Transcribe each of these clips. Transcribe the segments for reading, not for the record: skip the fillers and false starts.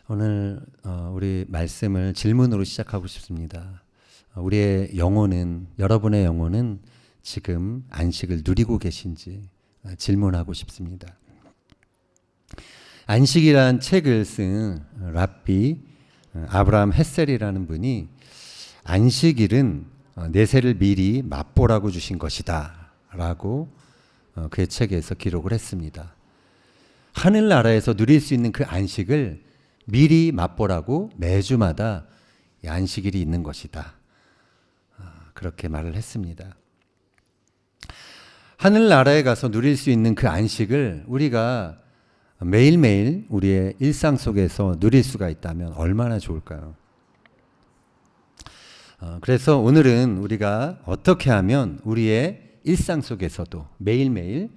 오늘 우리 말씀을 질문으로 시작하고 싶습니다. 우리의 영혼은, 여러분의 영혼은 지금 안식을 누리고 계신지 질문하고 싶습니다. 안식이란 책을 쓴 랍비 아브라함 햇셀이라는 분이 안식일은 내세를 미리 맛보라고 주신 것이다 라고 그의 책에서 기록을 했습니다. 하늘나라에서 누릴 수 있는 그 안식을 미리 맛보라고 매주마다 이 안식일이 있는 것이다. 그렇게 말을 했습니다. 하늘나라에 가서 누릴 수 있는 그 안식을 우리가 매일매일 우리의 일상 속에서 누릴 수가 있다면 얼마나 좋을까요? 그래서 오늘은 우리가 어떻게 하면 우리의 일상 속에서도 매일매일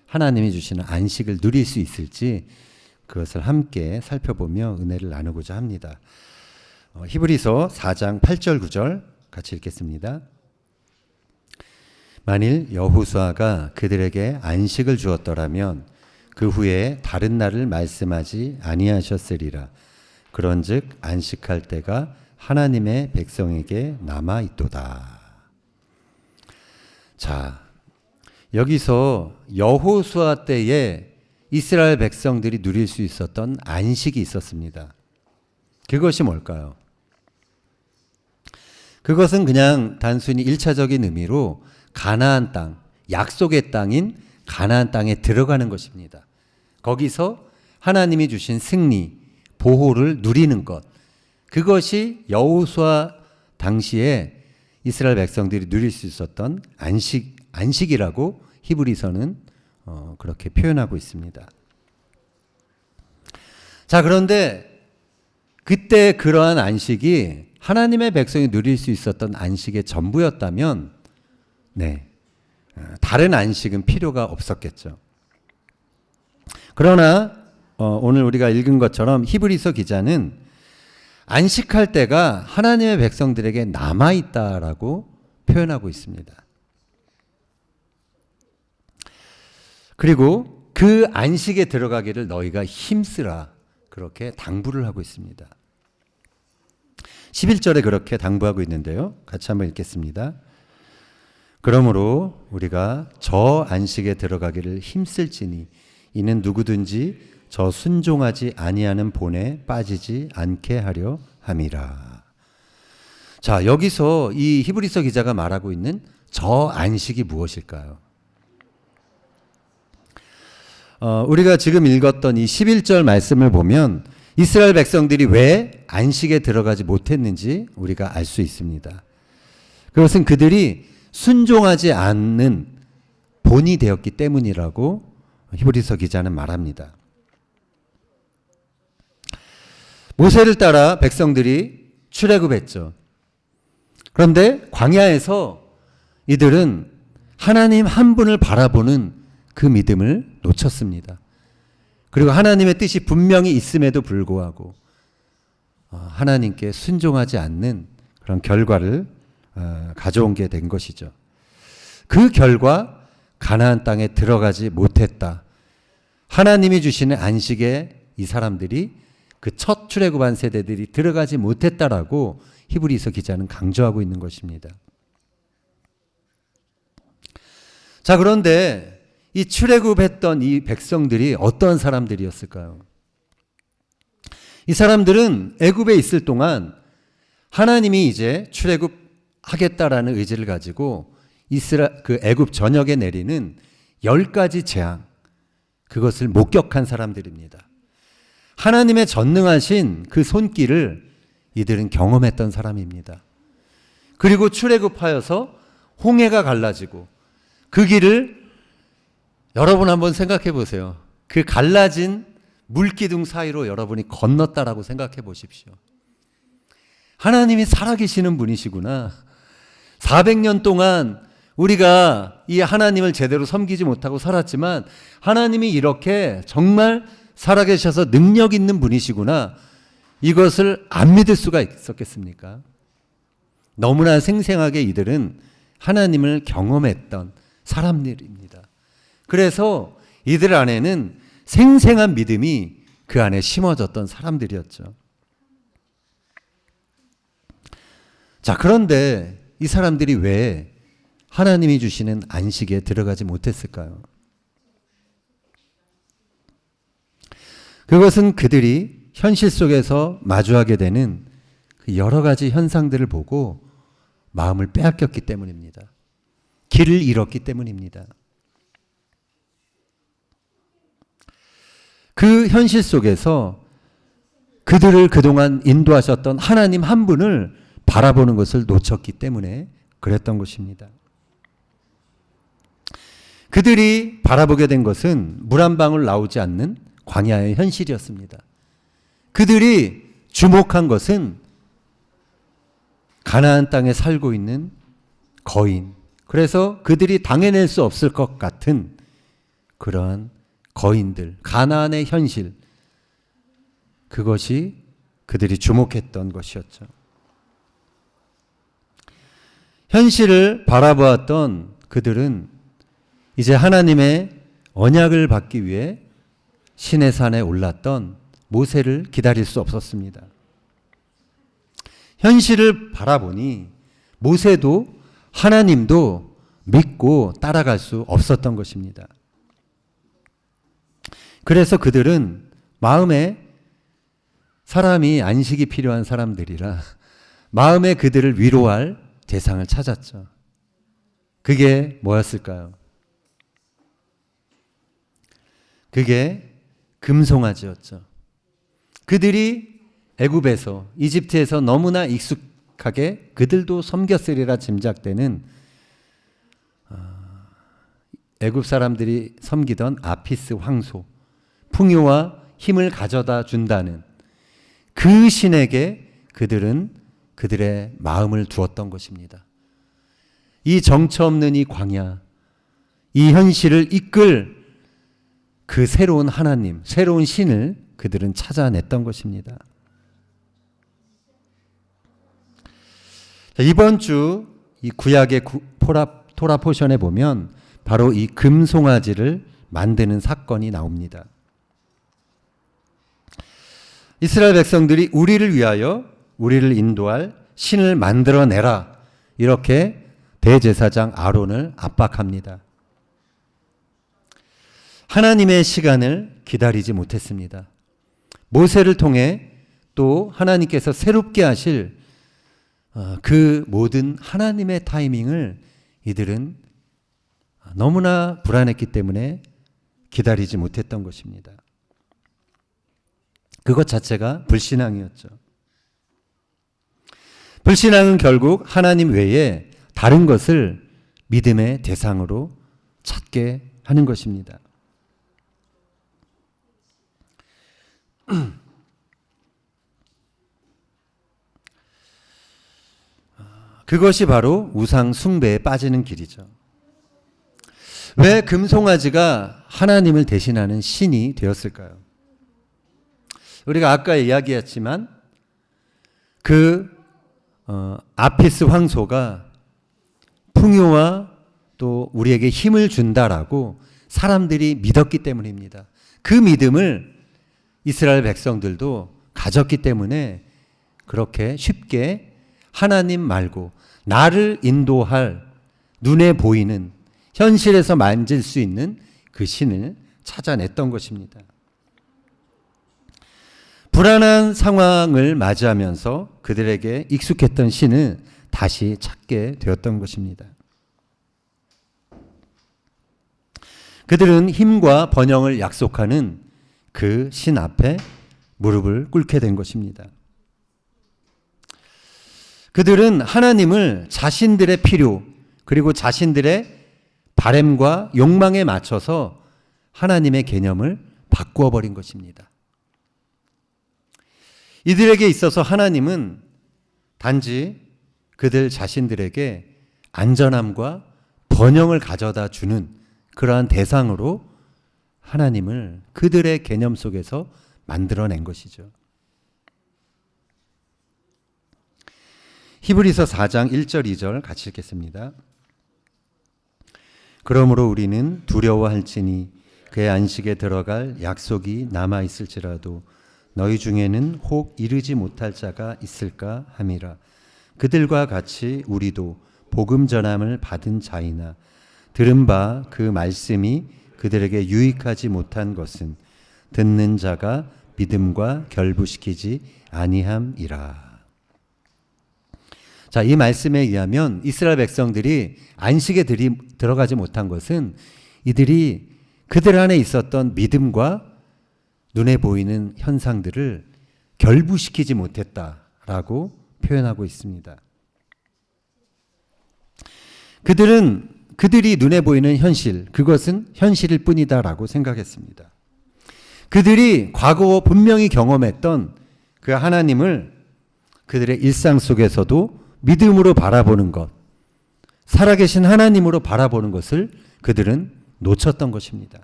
하나님이 주시는 안식을 누릴 수 있을지 그것을 함께 살펴보며 은혜를 나누고자 합니다. 히브리서 4장 8절 9절 같이 읽겠습니다. 만일 여호수아가 그들에게 안식을 주었더라면 그 후에 다른 날을 말씀하지 아니하셨으리라. 그런즉 안식할 때가 하나님의 백성에게 남아 있도다. 자, 여기서 여호수아 때에 이스라엘 백성들이 누릴 수 있었던 안식이 있었습니다. 그것이 뭘까요? 그것은 그냥 단순히 1차적인 의미로 가나안 땅, 약속의 땅인 가나안 땅에 들어가는 것입니다. 거기서 하나님이 주신 승리, 보호를 누리는 것, 그것이 여호수아 당시에 이스라엘 백성들이 누릴 수 있었던 안식이라고 히브리서는 그렇게 표현하고 있습니다. 자, 그런데 그때 그러한 안식이 하나님의 백성이 누릴 수 있었던 안식의 전부였다면 다른 안식은 필요가 없었겠죠. 그러나 오늘 우리가 읽은 것처럼 히브리서 기자는 안식할 때가 하나님의 백성들에게 남아있다라고 표현하고 있습니다. 그리고 그 안식에 들어가기를 너희가 힘쓰라 그렇게 당부를 하고 있습니다. 11절에 그렇게 당부하고 있는데요. 같이 한번 읽겠습니다. 그러므로 우리가 저 안식에 들어가기를 힘쓸지니 이는 누구든지 저 순종하지 아니하는 본에 빠지지 않게 하려 함이라. 자, 여기서 이 히브리서 기자가 말하고 있는 저 안식이 무엇일까요? 우리가 지금 읽었던 이 11절 말씀을 보면 이스라엘 백성들이 왜 안식에 들어가지 못했는지 우리가 알 수 있습니다. 그것은 그들이 순종하지 않는 본이 되었기 때문이라고 히브리서 기자는 말합니다. 모세를 따라 백성들이 출애굽했죠. 그런데 광야에서 이들은 하나님 한 분을 바라보는 그 믿음을 놓쳤습니다. 그리고 하나님의 뜻이 분명히 있음에도 불구하고 하나님께 순종하지 않는 그런 결과를 가져온 게 된 것이죠. 그 결과 가나안 땅에 들어가지 못했다. 하나님이 주시는 안식에 이 사람들이 그 첫 출애굽한 세대들이 들어가지 못했다라고 히브리서 기자는 강조하고 있는 것입니다. 자, 그런데 이 출애굽했던 이 백성들이 어떤 사람들이었을까요? 이 사람들은 애굽에 있을 동안 하나님이 이제 출애굽하겠다라는 의지를 가지고 그 애굽 전역에 내리는 10가지 재앙, 그것을 목격한 사람들입니다. 하나님의 전능하신 그 손길을 이들은 경험했던 사람입니다. 그리고 출애굽하여서 홍해가 갈라지고 그 길을 여러분 한번 생각해 보세요. 그 갈라진 물기둥 사이로 여러분이 건넜다라고 생각해 보십시오. 하나님이 살아계시는 분이시구나. 400년 동안 우리가 이 하나님을 제대로 섬기지 못하고 살았지만 하나님이 이렇게 정말 살아계셔서 능력 있는 분이시구나. 이것을 안 믿을 수가 있었겠습니까? 너무나 생생하게 이들은 하나님을 경험했던 사람들입니다. 그래서 이들 안에는 생생한 믿음이 그 안에 심어졌던 사람들이었죠. 자, 그런데 이 사람들이 왜 하나님이 주시는 안식에 들어가지 못했을까요? 그것은 그들이 현실 속에서 마주하게 되는 그 여러 가지 현상들을 보고 마음을 빼앗겼기 때문입니다. 길을 잃었기 때문입니다. 그 현실 속에서 그들을 그동안 인도하셨던 하나님 한 분을 바라보는 것을 놓쳤기 때문에 그랬던 것입니다. 그들이 바라보게 된 것은 물 한 방울 나오지 않는 광야의 현실이었습니다. 그들이 주목한 것은 가나안 땅에 살고 있는 거인, 그래서 그들이 당해낼 수 없을 것 같은 그러한 거인들, 가나안의 현실, 그것이 그들이 주목했던 것이었죠. 현실을 바라보았던 그들은 이제 하나님의 언약을 받기 위해 시내 산에 올랐던 모세를 기다릴 수 없었습니다. 현실을 바라보니 모세도 하나님도 믿고 따라갈 수 없었던 것입니다. 그래서 그들은 마음에 사람이 안식이 필요한 사람들이라 마음에 그들을 위로할 대상을 찾았죠. 그게 뭐였을까요? 그게 금송아지였죠. 그들이 애굽에서, 이집트에서 너무나 익숙하게 그들도 섬겼으리라 짐작되는 애굽 사람들이 섬기던 아피스 황소, 풍요와 힘을 가져다 준다는 그 신에게 그들은 그들의 마음을 두었던 것입니다. 이 정처 없는 이 광야, 이 현실을 이끌 그 새로운 하나님, 새로운 신을 그들은 찾아냈던 것입니다. 이번 주 이 구약의 토라 포션에 보면 바로 이 금송아지를 만드는 사건이 나옵니다. 이스라엘 백성들이 우리를 위하여 우리를 인도할 신을 만들어내라, 이렇게 대제사장 아론을 압박합니다. 하나님의 시간을 기다리지 못했습니다. 모세를 통해 또 하나님께서 새롭게 하실 그 모든 하나님의 타이밍을 이들은 너무나 불안했기 때문에 기다리지 못했던 것입니다. 그것 자체가 불신앙이었죠. 불신앙은 결국 하나님 외에 다른 것을 믿음의 대상으로 찾게 하는 것입니다. 그것이 바로 우상 숭배에 빠지는 길이죠. 왜 금송아지가 하나님을 대신하는 신이 되었을까요? 우리가 아까 이야기했지만 아피스 황소가 풍요와 또 우리에게 힘을 준다라고 사람들이 믿었기 때문입니다. 그 믿음을 이스라엘 백성들도 가졌기 때문에 그렇게 쉽게 하나님 말고 나를 인도할 눈에 보이는 현실에서 만질 수 있는 그 신을 찾아냈던 것입니다. 불안한 상황을 맞이하면서 그들에게 익숙했던 신을 다시 찾게 되었던 것입니다. 그들은 힘과 번영을 약속하는 그 신 앞에 무릎을 꿇게 된 것입니다. 그들은 하나님을 자신들의 필요 그리고 자신들의 바램과 욕망에 맞춰서 하나님의 개념을 바꾸어 버린 것입니다. 이들에게 있어서 하나님은 단지 그들 자신들에게 안전함과 번영을 가져다 주는 그러한 대상으로 하나님을 그들의 개념 속에서 만들어낸 것이죠. 히브리서 4장 1절 2절 같이 읽겠습니다. 그러므로 우리는 두려워할지니 그의 안식에 들어갈 약속이 남아있을지라도 너희 중에는 혹 이르지 못할 자가 있을까 함이라. 그들과 같이 우리도 복음 전함을 받은 자이나 들은 바 그 말씀이 그들에게 유익하지 못한 것은 듣는 자가 믿음과 결부시키지 아니함이라. 자, 이 말씀에 의하면 이스라엘 백성들이 안식에 들어가지 못한 것은 이들이 그들 안에 있었던 믿음과 눈에 보이는 현상들을 결부시키지 못했다라고 표현하고 있습니다. 그들이 눈에 보이는 현실, 그것은 현실일 뿐이다라고 생각했습니다. 그들이 과거 분명히 경험했던 그 하나님을 그들의 일상 속에서도 믿음으로 바라보는 것, 살아계신 하나님으로 바라보는 것을 그들은 놓쳤던 것입니다.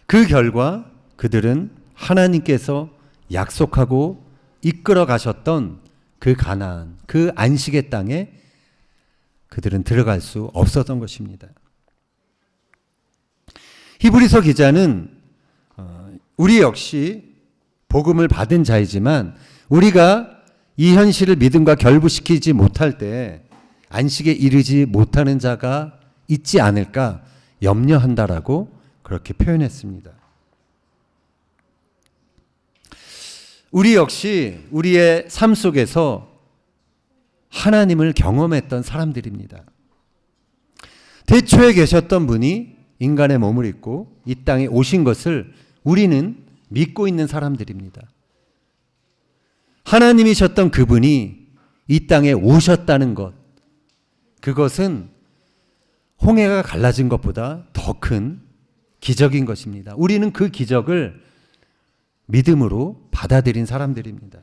그 결과 그들은 하나님께서 약속하고 이끌어 가셨던 그 가나안, 그 안식의 땅에 그들은 들어갈 수 없었던 것입니다. 히브리서 기자는 우리 역시 복음을 받은 자이지만 우리가 이 현실을 믿음과 결부시키지 못할 때 안식에 이르지 못하는 자가 있지 않을까 염려한다라고 그렇게 표현했습니다. 우리 역시 우리의 삶 속에서 하나님을 경험했던 사람들입니다. 태초에 계셨던 분이 인간의 몸을 입고 이 땅에 오신 것을 우리는 믿고 있는 사람들입니다. 하나님이셨던 그분이 이 땅에 오셨다는 것, 그것은 홍해가 갈라진 것보다 더 큰 기적인 것입니다. 우리는 그 기적을 믿음으로 받아들인 사람들입니다.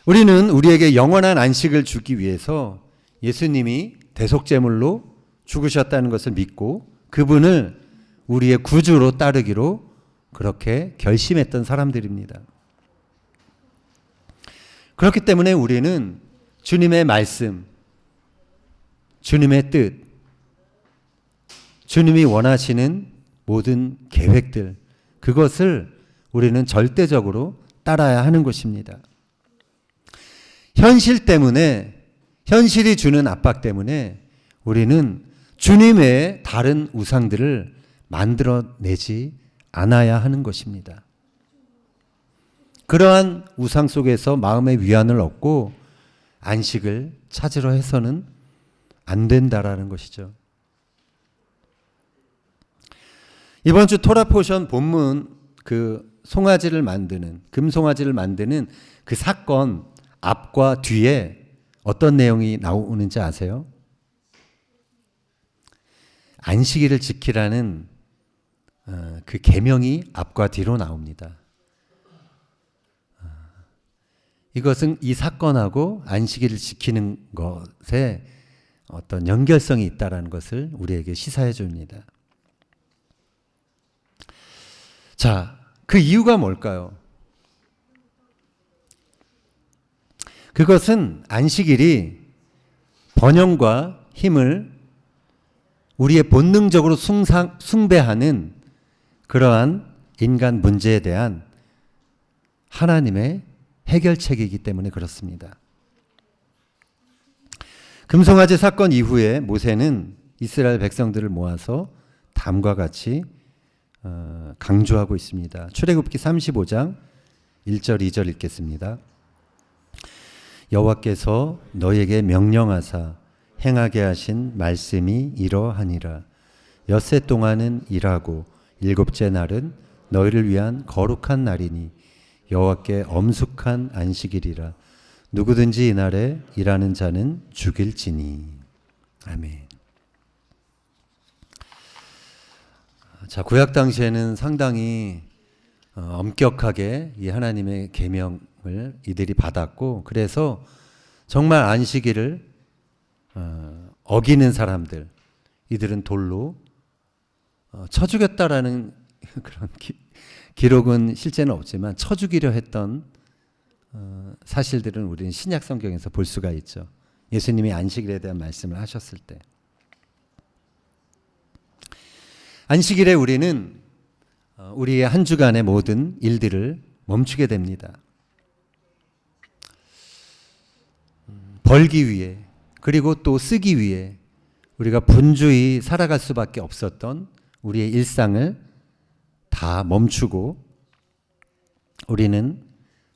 우리는 우리에게 영원한 안식을 주기 위해서 예수님이 대속제물로 죽으셨다는 것을 믿고 그분을 우리의 구주로 따르기로 그렇게 결심했던 사람들입니다. 그렇기 때문에 우리는 주님의 말씀, 주님의 뜻, 주님이 원하시는 모든 계획들, 그것을 우리는 절대적으로 따라야 하는 것입니다. 현실 때문에, 현실이 주는 압박 때문에 우리는 주님의 다른 우상들을 만들어내지 않아야 하는 것입니다. 그러한 우상 속에서 마음의 위안을 얻고 안식을 찾으려 해서는 안 된다라는 것이죠. 이번 주 토라 포션 본문 그 송아지를 만드는, 금송아지를 만드는 그 사건 앞과 뒤에 어떤 내용이 나오는지 아세요? 안식일을 지키라는 그 계명이 앞과 뒤로 나옵니다. 이것은 이 사건하고 안식일을 지키는 것에 어떤 연결성이 있다는 것을 우리에게 시사해 줍니다. 자, 그 이유가 뭘까요? 그것은 안식일이 번영과 힘을 우리의 본능적으로 숭배하는 그러한 인간 문제에 대한 하나님의 해결책이기 때문에 그렇습니다. 금송아지 사건 이후에 모세는 이스라엘 백성들을 모아서 다음과 같이 강조하고 있습니다. 출애굽기 35장 1절 2절 읽겠습니다. 여호와께서 너에게 명령하사 행하게 하신 말씀이 이러하니라. 엿새 동안은 일하고 일곱째 날은 너희를 위한 거룩한 날이니 여호와께 엄숙한 안식일이라. 누구든지 이날에 일하는 자는 죽일지니. 아멘. 자, 구약 당시에는 상당히 엄격하게 이 하나님의 계명을 이들이 받았고, 그래서 정말 안식일을 어기는 사람들, 이들은 돌로 쳐 죽였다라는 그런 기록은 실제는 없지만 쳐 죽이려 했던 사실들은 우리는 신약 성경에서 볼 수가 있죠. 예수님이 안식일에 대한 말씀을 하셨을 때. 안식일에 우리는 우리의 한 주간의 모든 일들을 멈추게 됩니다. 벌기 위해 그리고 또 쓰기 위해 우리가 분주히 살아갈 수밖에 없었던 우리의 일상을 다 멈추고 우리는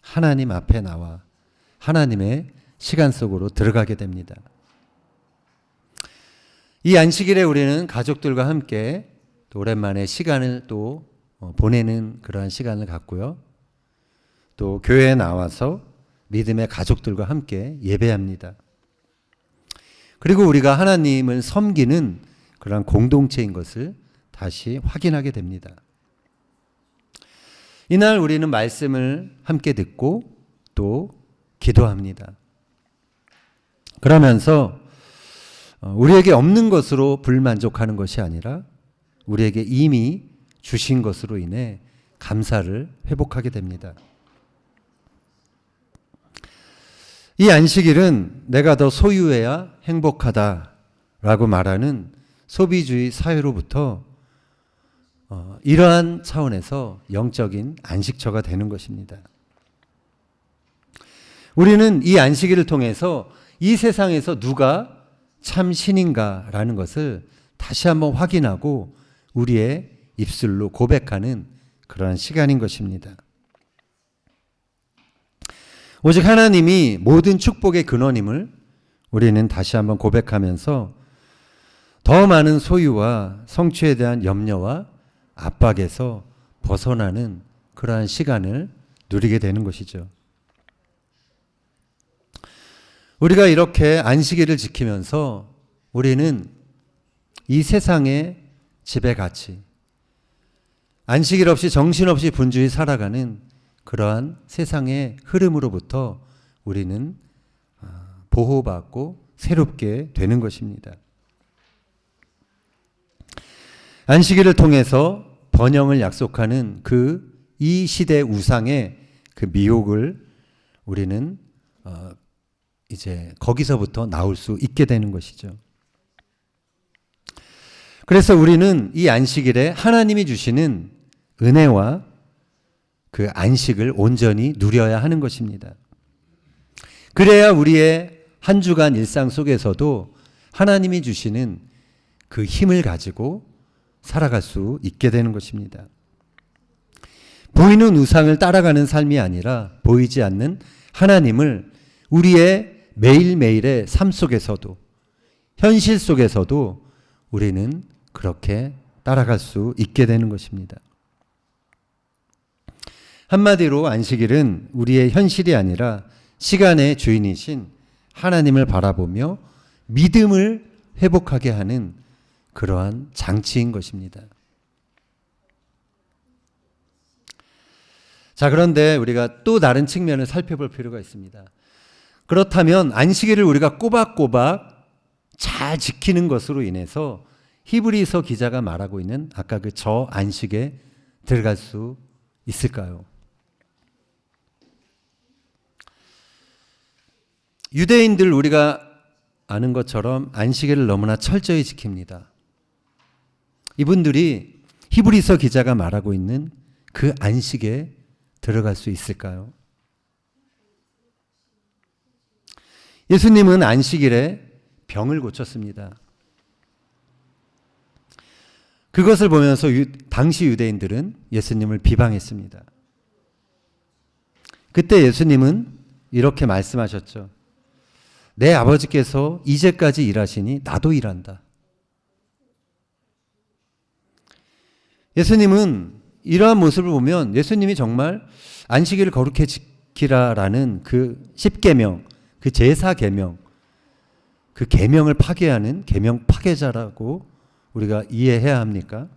하나님 앞에 나와 하나님의 시간 속으로 들어가게 됩니다. 이 안식일에 우리는 가족들과 함께 또 오랜만에 시간을 또 보내는 그러한 시간을 갖고요. 또 교회에 나와서 믿음의 가족들과 함께 예배합니다. 그리고 우리가 하나님을 섬기는 그러한 공동체인 것을 다시 확인하게 됩니다. 이날 우리는 말씀을 함께 듣고 또 기도합니다. 그러면서 우리에게 없는 것으로 불만족하는 것이 아니라 우리에게 이미 주신 것으로 인해 감사를 회복하게 됩니다. 이 안식일은 내가 더 소유해야 행복하다라고 말하는 소비주의 사회로부터 이러한 차원에서 영적인 안식처가 되는 것입니다. 우리는 이 안식일을 통해서 이 세상에서 누가 참 신인가라는 것을 다시 한번 확인하고 우리의 입술로 고백하는 그러한 시간인 것입니다. 오직 하나님이 모든 축복의 근원임을 우리는 다시 한번 고백하면서 더 많은 소유와 성취에 대한 염려와 압박에서 벗어나는 그러한 시간을 누리게 되는 것이죠. 우리가 이렇게 안식일을 지키면서 우리는 이 세상의 지배가치, 안식일 없이 정신없이 분주히 살아가는 그러한 세상의 흐름으로부터 우리는 보호받고 새롭게 되는 것입니다. 안식일을 통해서 번영을 약속하는 이 시대 우상의 그 미혹을 우리는 이제 거기서부터 나올 수 있게 되는 것이죠. 그래서 우리는 이 안식일에 하나님이 주시는 은혜와 그 안식을 온전히 누려야 하는 것입니다. 그래야 우리의 한 주간 일상 속에서도 하나님이 주시는 그 힘을 가지고 살아갈 수 있게 되는 것입니다. 보이는 우상을 따라가는 삶이 아니라 보이지 않는 하나님을 우리의 매일매일의 삶 속에서도 현실 속에서도 우리는 그렇게 따라갈 수 있게 되는 것입니다. 한마디로 안식일은 우리의 현실이 아니라 시간의 주인이신 하나님을 바라보며 믿음을 회복하게 하는 그러한 장치인 것입니다. 자, 그런데 우리가 또 다른 측면을 살펴볼 필요가 있습니다. 그렇다면 안식일을 우리가 꼬박꼬박 잘 지키는 것으로 인해서 히브리서 기자가 말하고 있는 아까 그 저 안식에 들어갈 수 있을까요? 유대인들 우리가 아는 것처럼 안식일을 너무나 철저히 지킵니다. 이분들이 히브리서 기자가 말하고 있는 그 안식에 들어갈 수 있을까요? 예수님은 안식일에 병을 고쳤습니다. 그것을 보면서 당시 유대인들은 예수님을 비방했습니다. 그때 예수님은 이렇게 말씀하셨죠. 내 아버지께서 이제까지 일하시니 나도 일한다. 예수님은 이러한 모습을 보면 예수님이 정말 안식일을 거룩히 지키라라는 그 10계명, 그 제사계명, 그 계명을 파괴하는 계명 파괴자라고 우리가 이해해야 합니까?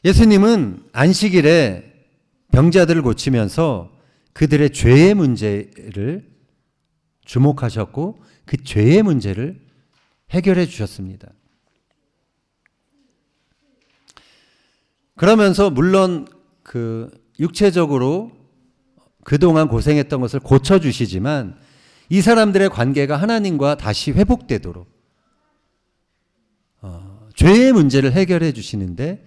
예수님은 안식일에 병자들을 고치면서 그들의 죄의 문제를 주목하셨고 그 죄의 문제를 해결해 주셨습니다. 그러면서 물론 그 육체적으로 그동안 고생했던 것을 고쳐주시지만 이 사람들의 관계가 하나님과 다시 회복되도록 죄의 문제를 해결해 주시는데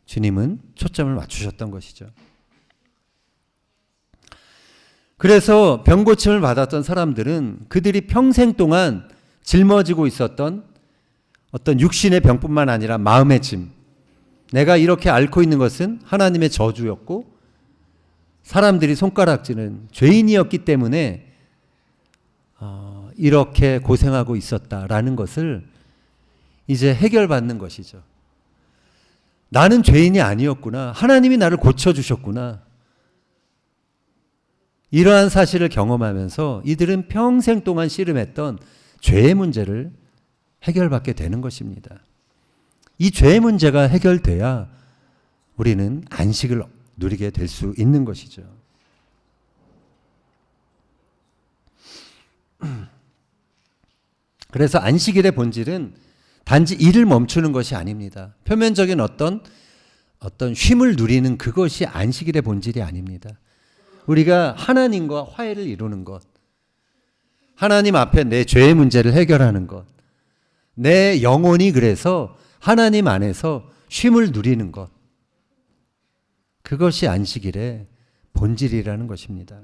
주님은 초점을 맞추셨던 것이죠. 그래서 병고침을 받았던 사람들은 그들이 평생 동안 짊어지고 있었던 어떤 육신의 병뿐만 아니라 마음의 짐, 내가 이렇게 앓고 있는 것은 하나님의 저주였고 사람들이 손가락질은 죄인이었기 때문에 이렇게 고생하고 있었다라는 것을 이제 해결받는 것이죠. 나는 죄인이 아니었구나. 하나님이 나를 고쳐주셨구나. 이러한 사실을 경험하면서 이들은 평생 동안 씨름했던 죄의 문제를 해결받게 되는 것입니다. 이 죄의 문제가 해결돼야 우리는 안식을 누리게 될 수 있는 것이죠. 그래서 안식일의 본질은 단지 일을 멈추는 것이 아닙니다. 표면적인 어떤 쉼을 누리는 그것이 안식일의 본질이 아닙니다. 우리가 하나님과 화해를 이루는 것, 하나님 앞에 내 죄의 문제를 해결하는 것, 내 영혼이 그래서 하나님 안에서 쉼을 누리는 것, 그것이 안식일의 본질이라는 것입니다.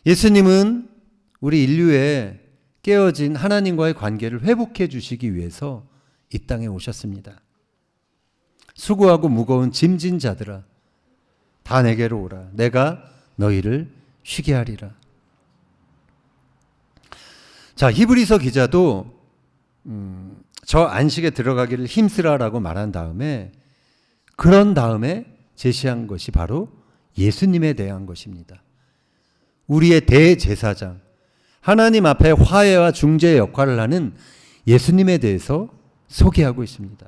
예수님은 우리 인류의 깨어진 하나님과의 관계를 회복해 주시기 위해서 이 땅에 오셨습니다. 수고하고 무거운 짐진 자들아 다 내게로 오라. 내가 너희를 쉬게 하리라. 자, 히브리서 기자도 저 안식에 들어가기를 힘쓰라라고 말한 다음에 그런 다음에 제시한 것이 바로 예수님에 대한 것입니다. 우리의 대제사장, 하나님 앞에 화해와 중재의 역할을 하는 예수님에 대해서 소개하고 있습니다.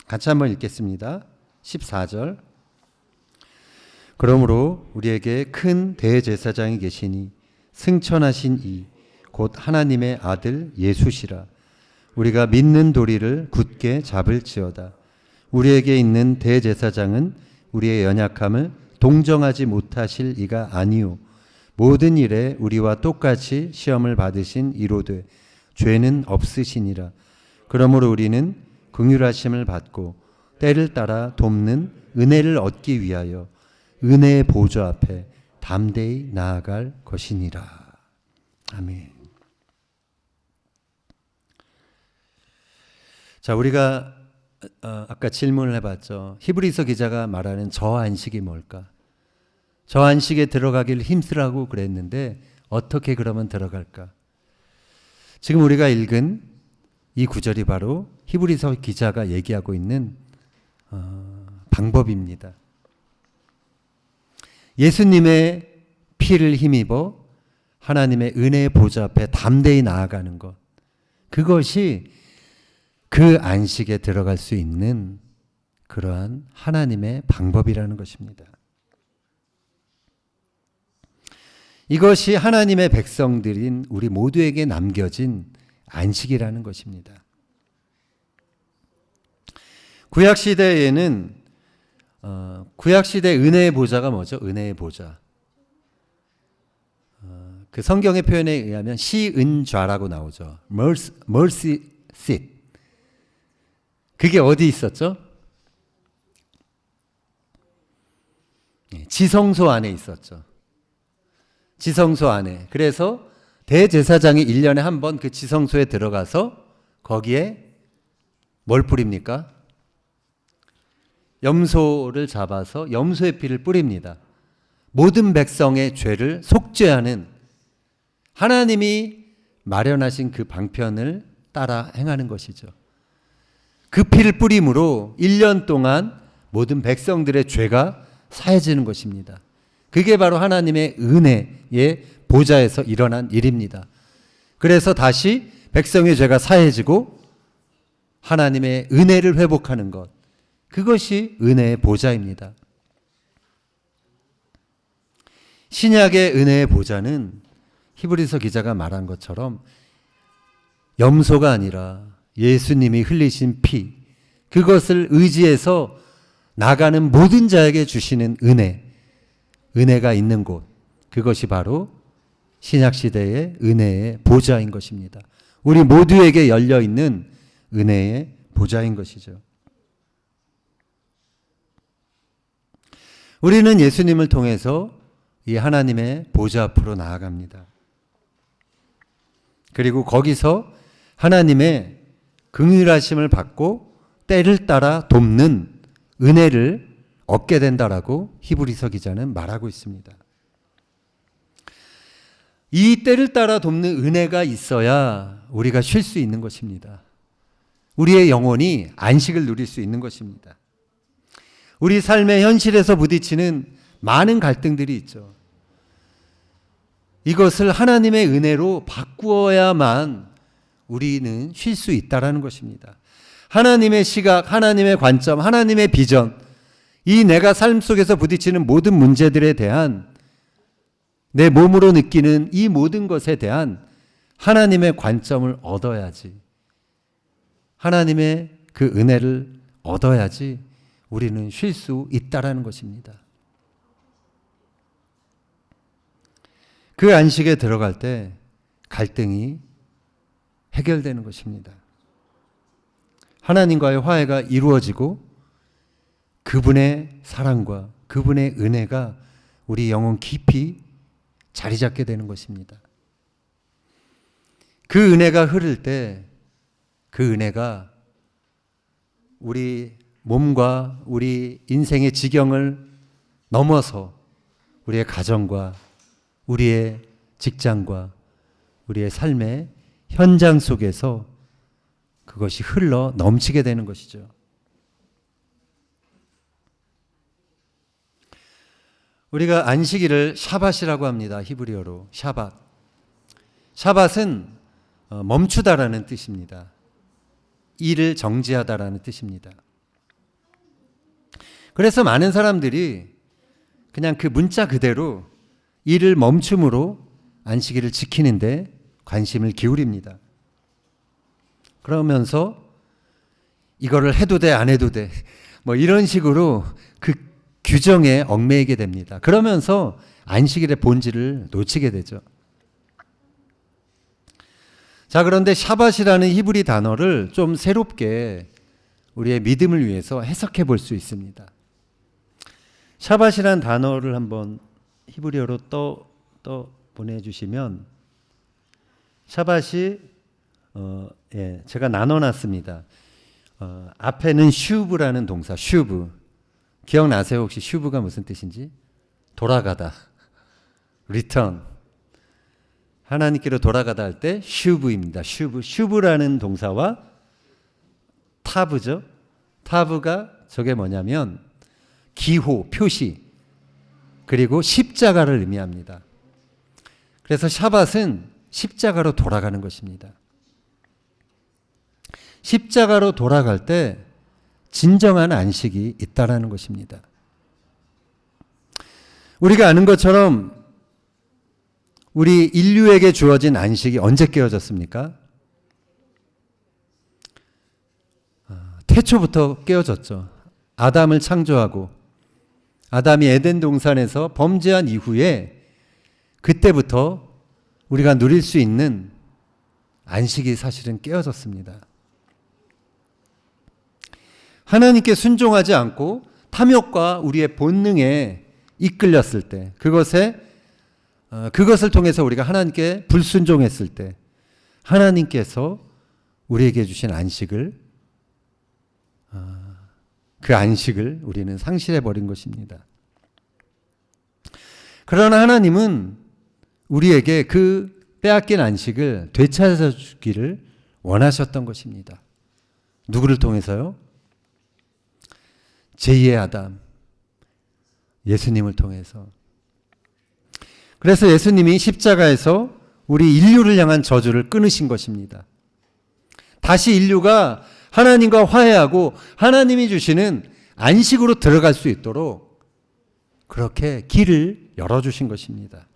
같이 한번 읽겠습니다. 14절. 그러므로 우리에게 큰 대제사장이 계시니 승천하신 이 곧 하나님의 아들 예수시라. 우리가 믿는 도리를 굳게 잡을지어다. 우리에게 있는 대제사장은 우리의 연약함을 동정하지 못하실 이가 아니요 모든 일에 우리와 똑같이 시험을 받으신 이로되 죄는 없으시니라. 그러므로 우리는 긍휼하심을 받고 때를 따라 돕는 은혜를 얻기 위하여 은혜의 보좌 앞에 담대히 나아갈 것이니라. 아멘. 자, 우리가 아까 질문을 해봤죠. 히브리서 기자가 말하는 저 안식이 뭘까? 저 안식에 들어가기를 힘쓰라고 그랬는데 어떻게 그러면 들어갈까? 지금 우리가 읽은 이 구절이 바로 히브리서 기자가 얘기하고 있는 방법입니다. 예수님의 피를 힘입어 하나님의 은혜의 보좌 앞에 담대히 나아가는 것, 그것이 그 안식에 들어갈 수 있는 그러한 하나님의 방법이라는 것입니다. 이것이 하나님의 백성들인 우리 모두에게 남겨진 안식이라는 것입니다. 구약시대에는 구약시대 은혜의 보좌가 뭐죠? 은혜의 보좌. 그 성경의 표현에 의하면 시은좌라고 나오죠. mercy seat. 그게 어디 있었죠? 지성소 안에 있었죠. 지성소 안에. 그래서 대제사장이 1년에 한 번 그 지성소에 들어가서 거기에 뭘 뿌립니까? 염소를 잡아서 염소의 피를 뿌립니다. 모든 백성의 죄를 속죄하는 하나님이 마련하신 그 방편을 따라 행하는 것이죠. 그 피를 뿌림으로 1년 동안 모든 백성들의 죄가 사해지는 것입니다. 그게 바로 하나님의 은혜의 보좌에서 일어난 일입니다. 그래서 다시 백성의 죄가 사해지고 하나님의 은혜를 회복하는 것, 그것이 은혜의 보좌입니다. 신약의 은혜의 보좌는 히브리서 기자가 말한 것처럼 염소가 아니라 예수님이 흘리신 피, 그것을 의지해서 나가는 모든 자에게 주시는 은혜가 있는 곳, 그것이 바로 신약시대의 은혜의 보좌인 것입니다. 우리 모두에게 열려 있는 은혜의 보좌인 것이죠. 우리는 예수님을 통해서 이 하나님의 보좌 앞으로 나아갑니다. 그리고 거기서 하나님의 긍휼하심을 받고 때를 따라 돕는 은혜를 얻게 된다라고 히브리서 기자는 말하고 있습니다. 이 때를 따라 돕는 은혜가 있어야 우리가 쉴 수 있는 것입니다. 우리의 영혼이 안식을 누릴 수 있는 것입니다. 우리 삶의 현실에서 부딪히는 많은 갈등들이 있죠. 이것을 하나님의 은혜로 바꾸어야만 우리는 쉴 수 있다라는 것입니다. 하나님의 시각, 하나님의 관점, 하나님의 비전, 이 내가 삶 속에서 부딪히는 모든 문제들에 대한 내 몸으로 느끼는 이 모든 것에 대한 하나님의 관점을 얻어야지, 하나님의 그 은혜를 얻어야지 우리는 쉴 수 있다라는 것입니다. 그 안식에 들어갈 때 갈등이 해결되는 것입니다. 하나님과의 화해가 이루어지고 그분의 사랑과 그분의 은혜가 우리 영혼 깊이 자리 잡게 되는 것입니다. 그 은혜가 흐를 때 그 은혜가 우리 몸과 우리 인생의 지경을 넘어서 우리의 가정과 우리의 직장과 우리의 삶의 현장 속에서 그것이 흘러 넘치게 되는 것이죠. 우리가 안식일을 샤밧이라고 합니다. 히브리어로 샤밧. 샤밧은 멈추다라는 뜻입니다. 일을 정지하다라는 뜻입니다. 그래서 많은 사람들이 그냥 그 문자 그대로 일을 멈춤으로 안식일을 지키는데 관심을 기울입니다. 그러면서 이거를 해도 돼, 안 해도 돼, 뭐 이런 식으로 그 규정에 얽매이게 됩니다. 그러면서 안식일의 본질을 놓치게 되죠. 자, 그런데 샤밧이라는 히브리 단어를 좀 새롭게 우리의 믿음을 위해서 해석해 볼 수 있습니다. 샤밧이라는 단어를 한번 히브리어로 보내주시면, 샤밧이 제가 나눠놨습니다. 앞에는 슈브라는 동사, 슈브. 기억나세요? 혹시 슈브가 무슨 뜻인지? 돌아가다, return. 하나님께로 돌아가다 할 때 슈브입니다. 슈브라는 동사와 타브죠. 타브가 저게 뭐냐면 기호, 표시, 그리고 십자가를 의미합니다. 그래서 샤밧은 십자가로 돌아가는 것입니다. 십자가로 돌아갈 때 진정한 안식이 있다라는 것입니다. 우리가 아는 것처럼 우리 인류에게 주어진 안식이 언제 깨어졌습니까? 태초부터 깨어졌죠. 아담을 창조하고 아담이 에덴 동산에서 범죄한 이후에 그때부터 우리가 누릴 수 있는 안식이 사실은 깨어졌습니다. 하나님께 순종하지 않고 탐욕과 우리의 본능에 이끌렸을 때, 그것을 통해서 우리가 하나님께 불순종했을 때 하나님께서 우리에게 주신 안식을, 그 안식을 우리는 상실해버린 것입니다. 그러나 하나님은 우리에게 그 빼앗긴 안식을 되찾아주기를 원하셨던 것입니다. 누구를 통해서요? 제2의 아담, 예수님을 통해서. 그래서 예수님이 십자가에서 우리 인류를 향한 저주를 끊으신 것입니다. 다시 인류가 하나님과 화해하고 하나님이 주시는 안식으로 들어갈 수 있도록 그렇게 길을 열어주신 것입니다.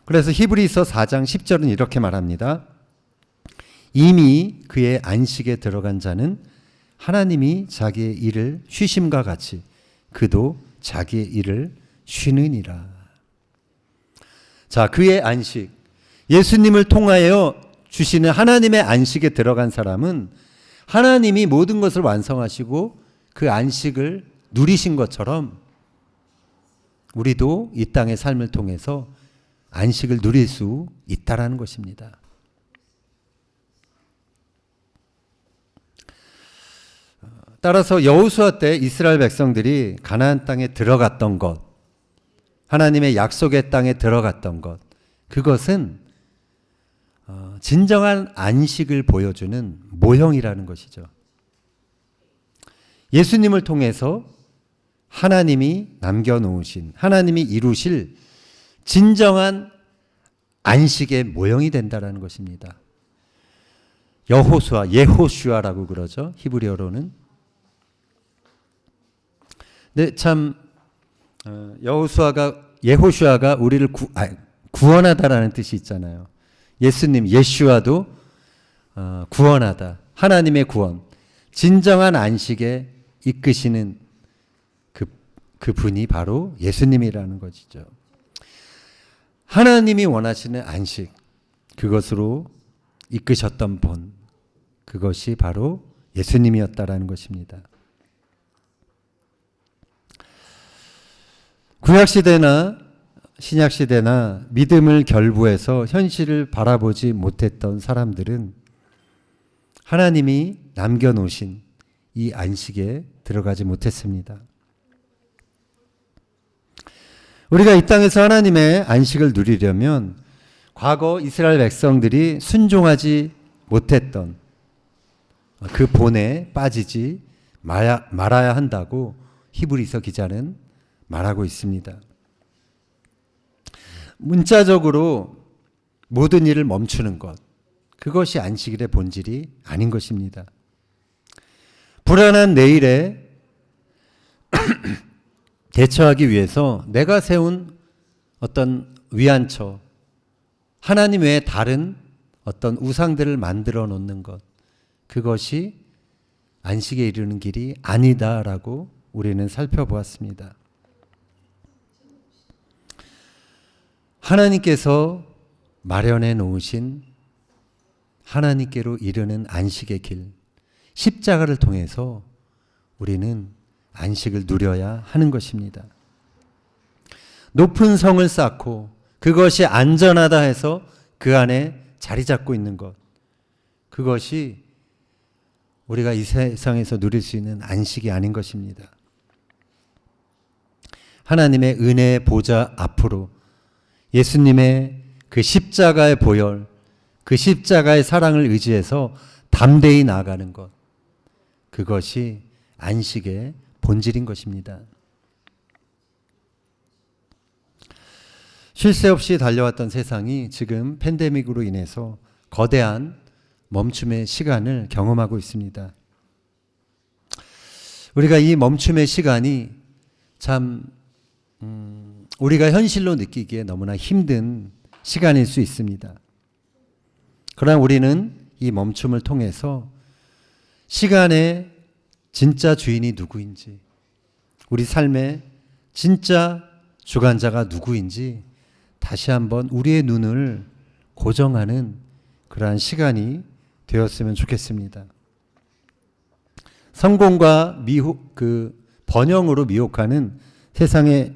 그래서 히브리서 4장 10절은 이렇게 말합니다. 이미 그의 안식에 들어간 자는 하나님이 자기의 일을 쉬심과 같이 그도 자기의 일을 쉬느니라. 자, 그의 안식, 예수님을 통하여 주시는 하나님의 안식에 들어간 사람은 하나님이 모든 것을 완성하시고 그 안식을 누리신 것처럼 우리도 이 땅의 삶을 통해서 안식을 누릴 수 있다라는 것입니다. 따라서 여호수아 때 이스라엘 백성들이 가나안 땅에 들어갔던 것, 하나님의 약속의 땅에 들어갔던 것, 그것은 진정한 안식을 보여주는 모형이라는 것이죠. 예수님을 통해서 하나님이 남겨놓으신, 하나님이 이루실 진정한 안식의 모형이 된다는 것입니다. 여호수아, 예호슈아라고 그러죠. 히브리어로는. 근데 참 예호슈아가 우리를 구원하다라는 뜻이 있잖아요. 예수님, 예슈아도 구원하다. 하나님의 구원. 진정한 안식에 이끄시는 그 분이 바로 예수님이라는 것이죠. 하나님이 원하시는 안식, 그것으로 이끄셨던 분, 그것이 바로 예수님이었다라는 것입니다. 구약시대나 신약시대나 믿음을 결부해서 현실을 바라보지 못했던 사람들은 하나님이 남겨놓으신 이 안식에 들어가지 못했습니다. 우리가 이 땅에서 하나님의 안식을 누리려면 과거 이스라엘 백성들이 순종하지 못했던 그 본에 빠지지 말아야 한다고 히브리서 기자는 말하고 있습니다. 문자적으로 모든 일을 멈추는 것, 그것이 안식일의 본질이 아닌 것입니다. 불안한 내일에 대처하기 위해서 내가 세운 어떤 위안처, 하나님 외에 다른 어떤 우상들을 만들어 놓는 것, 그것이 안식에 이르는 길이 아니다라고 우리는 살펴보았습니다. 하나님께서 마련해 놓으신 하나님께로 이르는 안식의 길, 십자가를 통해서 우리는 안식을 누려야 하는 것입니다. 높은 성을 쌓고 그것이 안전하다 해서 그 안에 자리 잡고 있는 것, 그것이 우리가 이 세상에서 누릴 수 있는 안식이 아닌 것입니다. 하나님의 은혜의 보좌 앞으로 예수님의 그 십자가의 보혈, 그 십자가의 사랑을 의지해서 담대히 나아가는 것, 그것이 안식의 본질인 것입니다. 쉴 새 없이 달려왔던 세상이 지금 팬데믹으로 인해서 거대한 멈춤의 시간을 경험하고 있습니다. 우리가 이 멈춤의 시간이 참 우리가 현실로 느끼기에 너무나 힘든 시간일 수 있습니다. 그러나 우리는 이 멈춤을 통해서 시간의 진짜 주인이 누구인지, 우리 삶의 진짜 주관자가 누구인지 다시 한번 우리의 눈을 고정하는 그러한 시간이 되었으면 좋겠습니다. 성공과 번영으로 미혹하는 세상의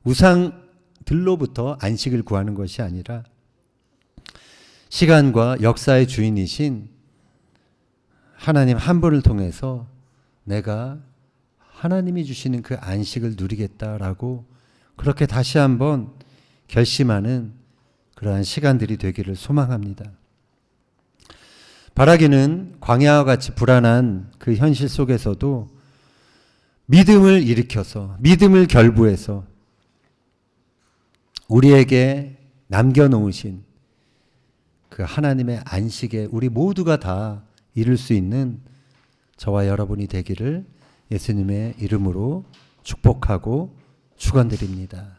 우상들로부터 안식을 구하는 것이 아니라 시간과 역사의 주인이신 하나님 한 분을 통해서 내가 하나님이 주시는 그 안식을 누리겠다라고 그렇게 다시 한번 결심하는 그러한 시간들이 되기를 소망합니다. 바라기는 광야와 같이 불안한 그 현실 속에서도 믿음을 일으켜서, 믿음을 결부해서 우리에게 남겨놓으신 그 하나님의 안식에 우리 모두가 다 이룰 수 있는 저와 여러분이 되기를 예수님의 이름으로 축복하고 축원드립니다.